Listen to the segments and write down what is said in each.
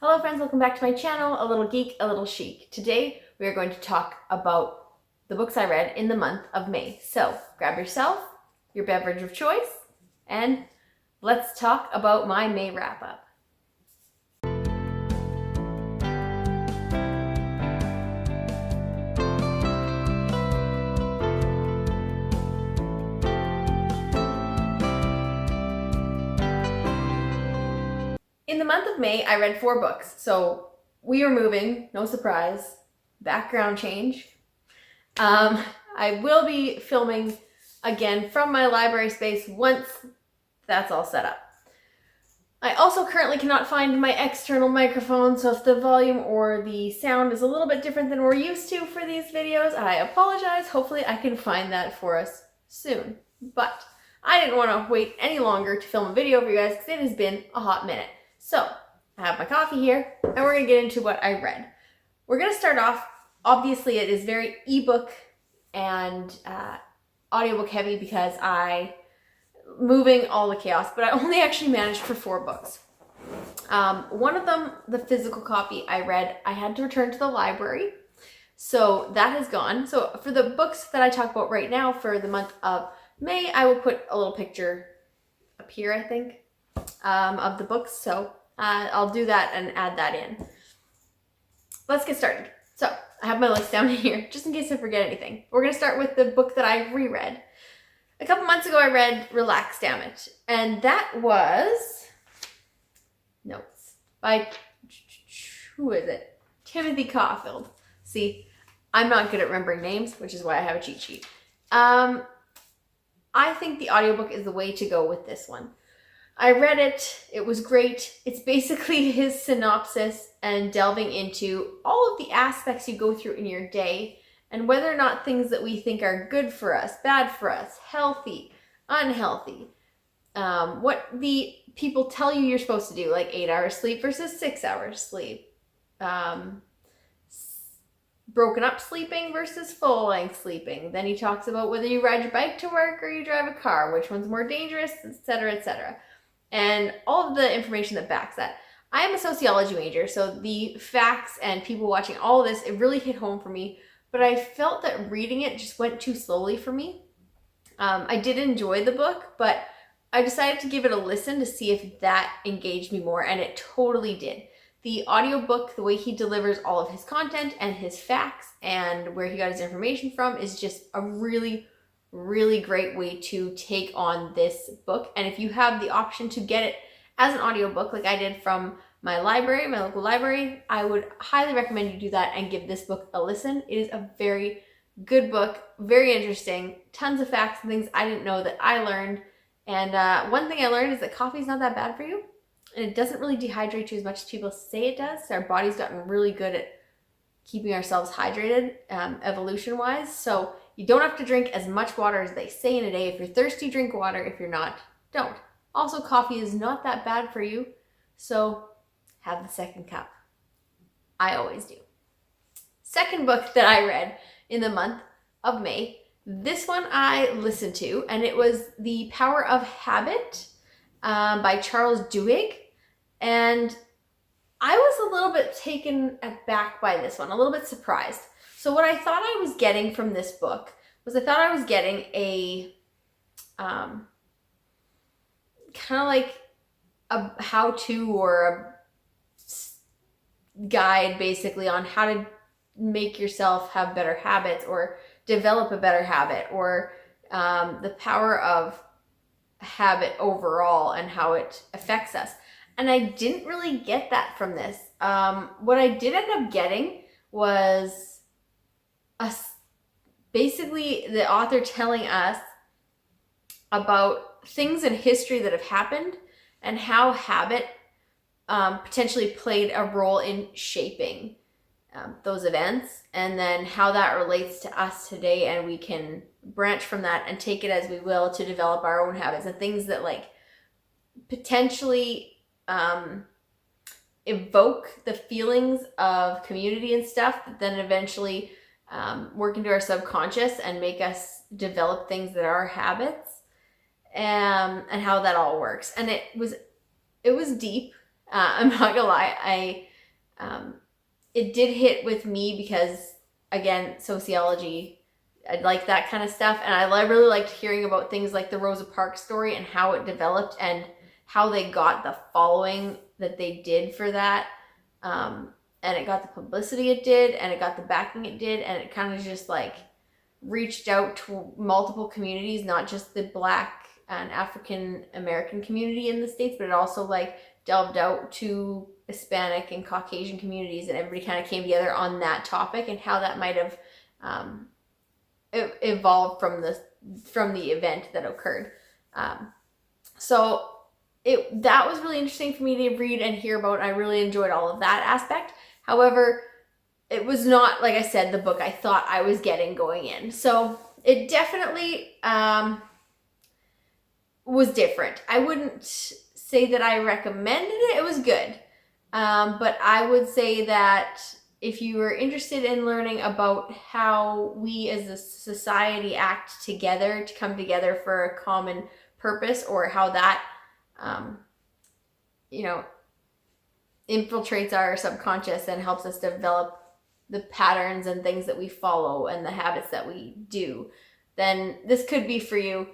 Hello friends, welcome back to my channel, A Little Geek, A Little Chic. Today we are going to talk about the books I read in the month of May. So grab yourself, your beverage of choice, and let's talk about my May wrap-up. In the month of May, I read 4 books. So we are moving, no surprise, background change. I will be filming again from my library space once that's all set up. I also currently cannot find my external microphone, so if the volume or the sound is a little bit different than we're used to for these videos, I apologize. Hopefully I can find that for us soon. But I didn't want to wait any longer to film a video for you guys because it has been a hot minute. So I have my coffee here and we're going to get into what I read. We're going to start off, obviously it is very ebook and audiobook heavy because moving all the chaos, but I only actually managed for 4 books. One of them, the physical copy I read, I had to return to the library. So that has gone. So for the books that I talk about right now for the month of May, I will put a little picture up here, I think, of the books. So I'll do that and add that in. Let's get started. So I have my list down here just in case I forget anything. We're going to start with the book that I reread. A couple months ago, I read Relax, Dammit, and that was notes by, who is it? Timothy Caulfield. See, I'm not good at remembering names, which is why I have a cheat sheet. I think the audiobook is the way to go with this one. I read it, it was great. It's basically his synopsis and delving into all of the aspects you go through in your day and whether or not things that we think are good for us, bad for us, healthy, unhealthy, what the people tell you you're supposed to do, like 8 hours sleep versus 6 hours sleep, broken up sleeping versus full length sleeping. Then he talks about whether you ride your bike to work or you drive a car, which one's more dangerous, etc., etc. And all of the information that backs that. I am a sociology major, so the facts and people watching all of this, it really hit home for me. But I felt that reading it just went too slowly for me. I did enjoy the book, but I decided to give it a listen to see if that engaged me more, and it totally did. The audiobook, the way he delivers all of his content and his facts and where he got his information from is just a really, really great way to take on this book. And if you have the option to get it as an audiobook like I did from my library, my local library, I would highly recommend you do that and give this book a listen. It is a very good book, very interesting, tons of facts and things I didn't know that I learned. And one thing I learned is that coffee is not that bad for you, and it doesn't really dehydrate you as much as people say it does. Our body's gotten really good at keeping ourselves hydrated, evolution-wise, so you don't have to drink as much water as they say in a day. If you're thirsty, drink water. If you're not, don't. Also, coffee is not that bad for you, so have the second cup. I always do. Second book that I read in the month of May, this one I listened to, and it was The Power of Habit by Charles Duhigg. And I was a little bit taken aback by this one, a little bit surprised. So what I thought I was getting from this book was I thought I was getting a kind of like a how-to or a guide basically on how to make yourself have better habits or develop a better habit, or the power of habit overall and how it affects us. And I didn't really get that from this. What I did end up getting was basically the author telling us about things in history that have happened and how habit potentially played a role in shaping those events, and then how that relates to us today, and we can branch from that and take it as we will to develop our own habits and things that like potentially evoke the feelings of community and stuff that then eventually work into our subconscious and make us develop things that are habits, and how that all works. And it was deep. I'm not gonna lie. It did hit with me because, again, sociology, I like that kind of stuff. And I really liked hearing about things like the Rosa Parks story and how it developed and how they got the following that they did for that. And it got the publicity it did, and it got the backing it did, and it kind of just like reached out to multiple communities, not just the Black and African American community in the States, but it also like delved out to Hispanic and Caucasian communities, and everybody kind of came together on that topic and how that might have evolved from the event that occurred. So that was really interesting for me to read and hear about. I really enjoyed all of that aspect. However, it was not, like I said, the book I thought I was getting going in. So it definitely was different. I wouldn't say that I recommended it. It was good. But I would say that if you were interested in learning about how we as a society act together to come together for a common purpose, or how that, infiltrates our subconscious and helps us develop the patterns and things that we follow and the habits that we do, then this could be for you.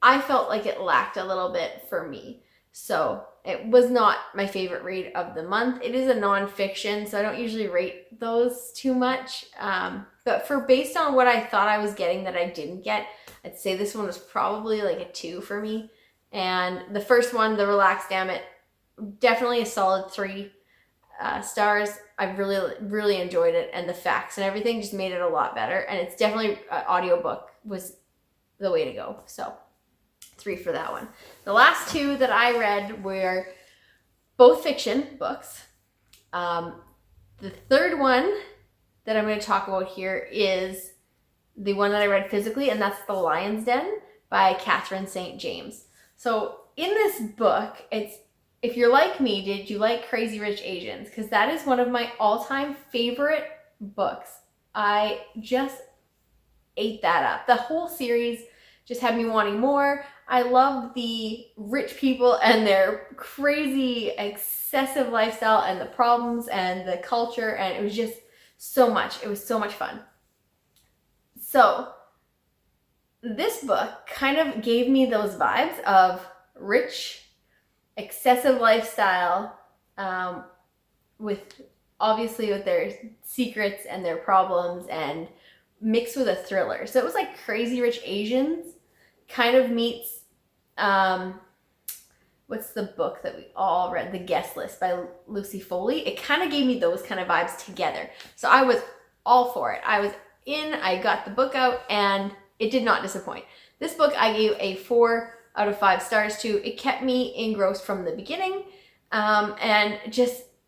I felt like it lacked a little bit for me. So it was not my favorite read of the month. It is a nonfiction, so I don't usually rate those too much. But based on what I thought I was getting that I didn't get, I'd say this one was probably like a 2 for me. And the first one, The Relax Dammit, definitely a solid 3 stars. I really, really enjoyed it, and the facts and everything just made it a lot better. And it's definitely audiobook was the way to go. So 3 for that one. The last 2 that I read were both fiction books. The third one that I'm going to talk about here is the one that I read physically, and that's The Lion's Den by Catherine St. James. So in this book, if you're like me, did you like Crazy Rich Asians? Because that is one of my all-time favorite books. I just ate that up. The whole series just had me wanting more. I love the rich people and their crazy, excessive lifestyle and the problems and the culture, and it was just so much. It was so much fun. So this book kind of gave me those vibes of rich, excessive lifestyle, with their secrets and their problems, and mixed with a thriller. So it was like Crazy Rich Asians kind of meets what's the book that we all read, The Guest List by Lucy Foley. It kind of gave me those kind of vibes together. So I was all for it. I was in, I got the book out, and it did not disappoint. This book I gave a 4 out of 5 stars to. It kept me engrossed from the beginning, and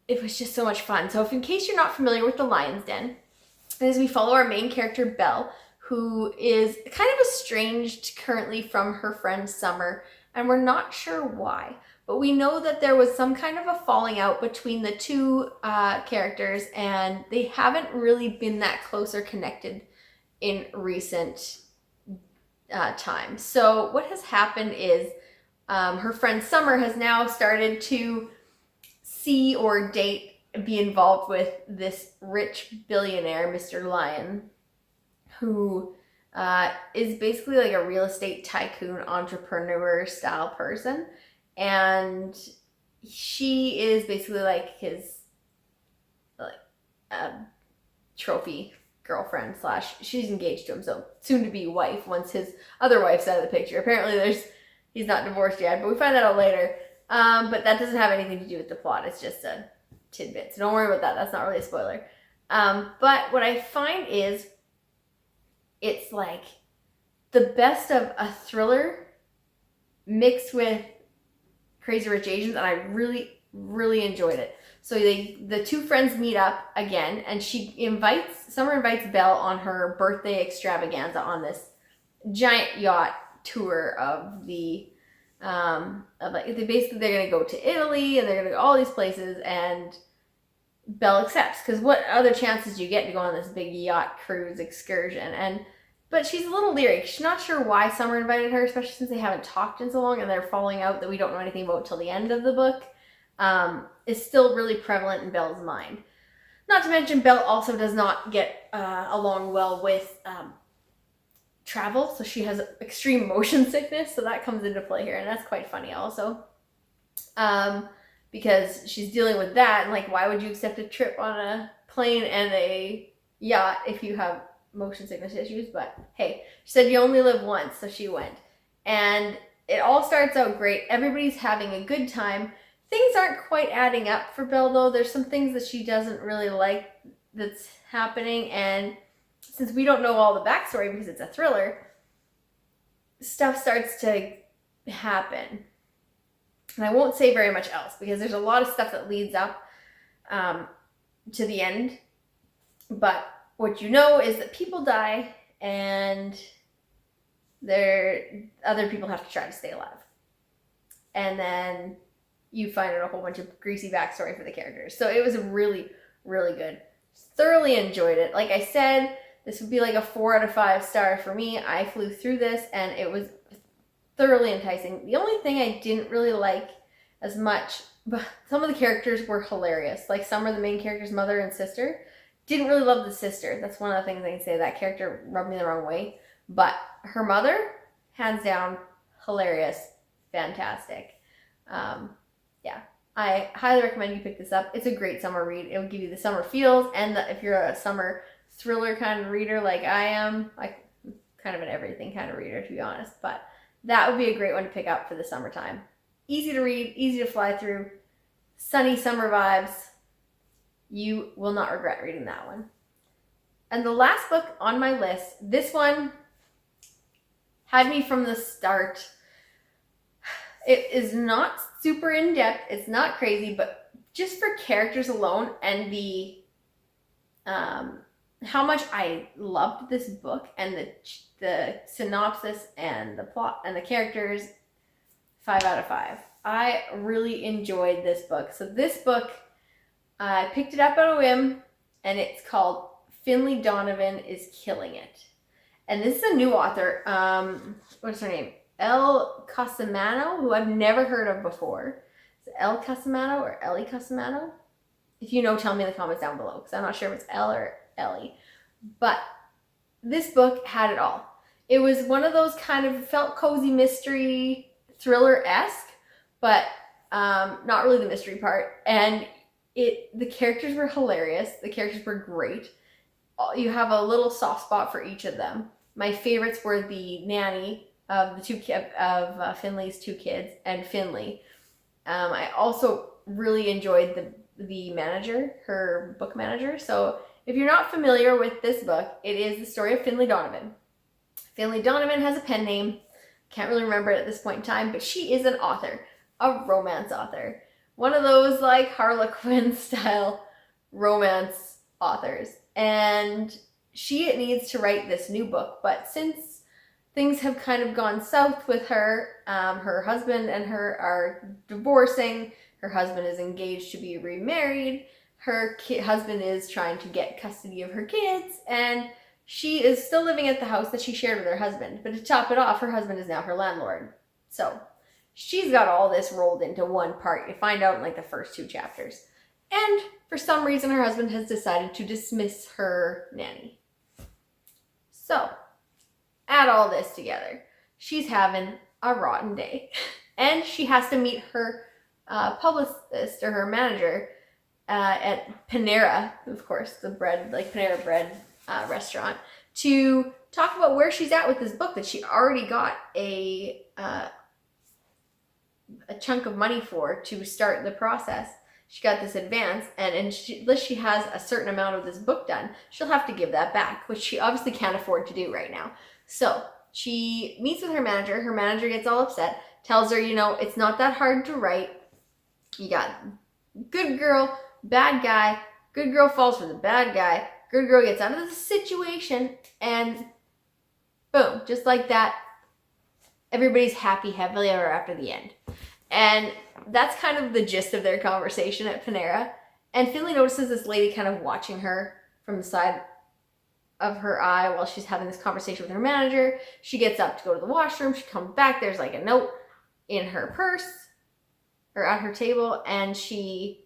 it was just so much fun. So in case you're not familiar with The Lion's Den, as we follow our main character, Belle, who is kind of estranged currently from her friend Summer, and we're not sure why. But we know that there was some kind of a falling out between the 2 characters, and they haven't really been that close or connected in recent time. So what has happened is her friend Summer has now started to see or date, be involved with this rich billionaire, Mr. Lion, who is basically like a real estate tycoon, entrepreneur style person. And she is basically like his trophy girlfriend / she's engaged to him, so soon to be wife once his other wife's out of the picture. Apparently he's not divorced yet, but we find that out later. But that doesn't have anything to do with the plot. It's just a tidbit, so don't worry about that. That's not really a spoiler. But what I find is it's like the best of a thriller mixed with Crazy Rich Asians, and I really, really enjoyed it. So the 2 friends meet up again, and Summer invites Belle on her birthday extravaganza on this giant yacht tour of they're gonna go to Italy, and they're gonna go all these places, and Belle accepts, because what other chances do you get to go on this big yacht cruise excursion? But she's a little leery. She's not sure why Summer invited her, especially since they haven't talked in so long and they're falling out that we don't know anything about till the end of the book. is still really prevalent in Belle's mind. Not to mention, Belle also does not get along well with travel, so she has extreme motion sickness, so that comes into play here, and that's quite funny also. Because she's dealing with that, and like, why would you accept a trip on a plane and a yacht if you have motion sickness issues? But hey, she said you only live once, so she went. And it all starts out great. Everybody's having a good time. Things aren't quite adding up for Belle, though. There's some things that she doesn't really like that's happening, and since we don't know all the backstory because it's a thriller, stuff starts to happen. And I won't say very much else because there's a lot of stuff that leads up to the end. But what you know is that people die and other people have to try to stay alive. And then you find out a whole bunch of greasy backstory for the characters. So it was really, really good. Thoroughly enjoyed it. Like I said, this would be like a 4 out of 5 star for me. I flew through this and it was thoroughly enticing. The only thing I didn't really like as much, but some of the characters were hilarious. Like Summer, the main character's mother and sister. Didn't really love the sister. That's one of the things I can say. That character rubbed me the wrong way. But her mother, hands down, hilarious, fantastic. Yeah, I highly recommend you pick this up. It's a great summer read. It will give you the summer feels, and if you're a summer thriller kind of reader like I am, like kind of an everything kind of reader, to be honest, but that would be a great one to pick up for the summertime. Easy to read, easy to fly through, sunny summer vibes. You will not regret reading that one. And the last book on my list, this one had me from the start. It is not super in-depth, it's not crazy, but just for characters alone and the how much I loved this book and the synopsis and the plot and the characters, 5 out of 5. I really enjoyed this book. So this book, I picked it up on a whim, and it's called Finlay Donovan is Killing It. And this is a new author. What's her name? Elle Cosimano, who I've never heard of before. Is it Elle Cosimano or Ellie Cosimano? If you know, tell me in the comments down below, because I'm not sure if it's Elle or Ellie. But this book had it all. It was one of those kind of felt cozy mystery thriller-esque, but not really the mystery part. And the characters were hilarious. The characters were great. You have a little soft spot for each of them. My favorites were the nanny of Finlay's 2 kids and Finlay. I also really enjoyed the manager, her book manager. So if you're not familiar with this book, it is the story of Finlay Donovan. Finlay Donovan has a pen name. Can't really remember it at this point in time, but she is an author, a romance author. One of those like Harlequin style romance authors. And she needs to write this new book, but since things have kind of gone south with her, her husband and her are divorcing, her husband is engaged to be remarried, her husband is trying to get custody of her kids, and she is still living at the house that she shared with her husband. But to top it off, her husband is now her landlord. So she's got all this rolled into one part. You find out in like the first 2 chapters. And for some reason, her husband has decided to dismiss her nanny. So, add all this together. She's having a rotten day. And she has to meet her publicist or her manager at Panera, of course, the bread, like Panera Bread restaurant, to talk about where she's at with this book that she already got a chunk of money for to start the process. She got this advance, and unless she has a certain amount of this book done, she'll have to give that back, which she obviously can't afford to do right now. So she meets with her manager. Her manager gets all upset, tells her, you know, it's not that hard to write. You got good girl, bad guy. Good girl falls for the bad guy. Good girl gets out of the situation, and boom, just like that, everybody's happily ever after the end. And that's kind of the gist of their conversation at Panera. And Finlay notices this lady kind of watching her from the side of her eye while she's having this conversation with her manager. She gets up to go to the washroom. She comes back. There's like a note in her purse. or at her table, and she,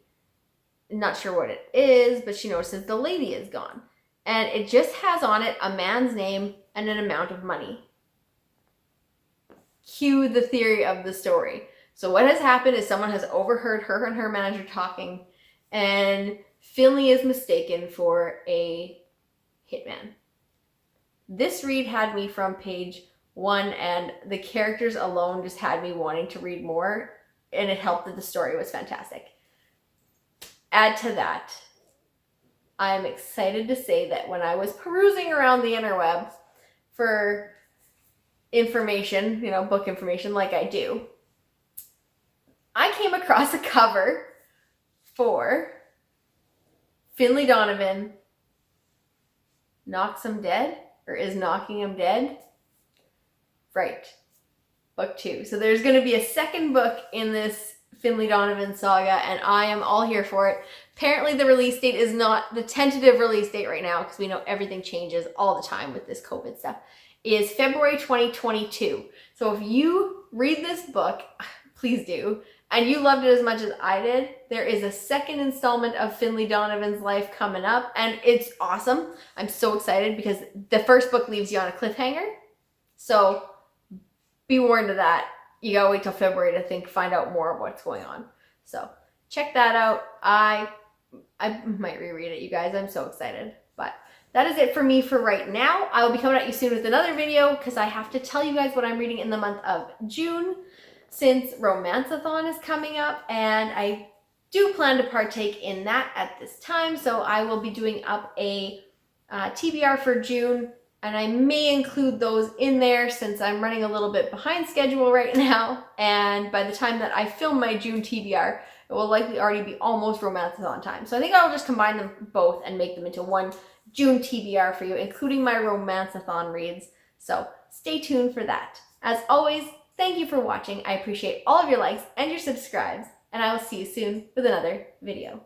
not sure what it is, but she notices the lady is gone. And it just has on it a man's name and an amount of money. Cue the theory of the story. So what has happened is someone has overheard her and her manager talking, and Finley is mistaken for a hitman. This read had me from page 1, and the characters alone just had me wanting to read more, and it helped that the story was fantastic. Add to that, I'm excited to say that when I was perusing around the interweb for information, book information like I do, I came across a cover for Finley Donovan Knocks Him Dead, or Is Knocking Him Dead? Right. Book 2. So there's going to be a second book in this Finley Donovan saga, and I am all here for it. Apparently the release date is not the tentative release date right now, because we know everything changes all the time with this COVID stuff, is February 2022. So if you read this book, please do, and you loved it as much as I did, there is a second installment of Finley Donovan's life coming up, and it's awesome. I'm so excited because the first book leaves you on a cliffhanger. So be warned of that. You gotta wait till February to find out more of what's going on. So check that out. I might reread it, you guys. I'm so excited. But that is it for me for right now. I will be coming at you soon with another video because I have to tell you guys what I'm reading in the month of June, since Romanceathon is coming up, and I do plan to partake in that at this time. So I will be doing up a TBR for June, and I may include those in there since I'm running a little bit behind schedule right now. And by the time that I film my June TBR, it will likely already be almost Romanceathon time. So I think I'll just combine them both and make them into one June TBR for you, including my Romanceathon reads. So stay tuned for that. As always, thank you for watching. I appreciate all of your likes and your subscribes, and I will see you soon with another video.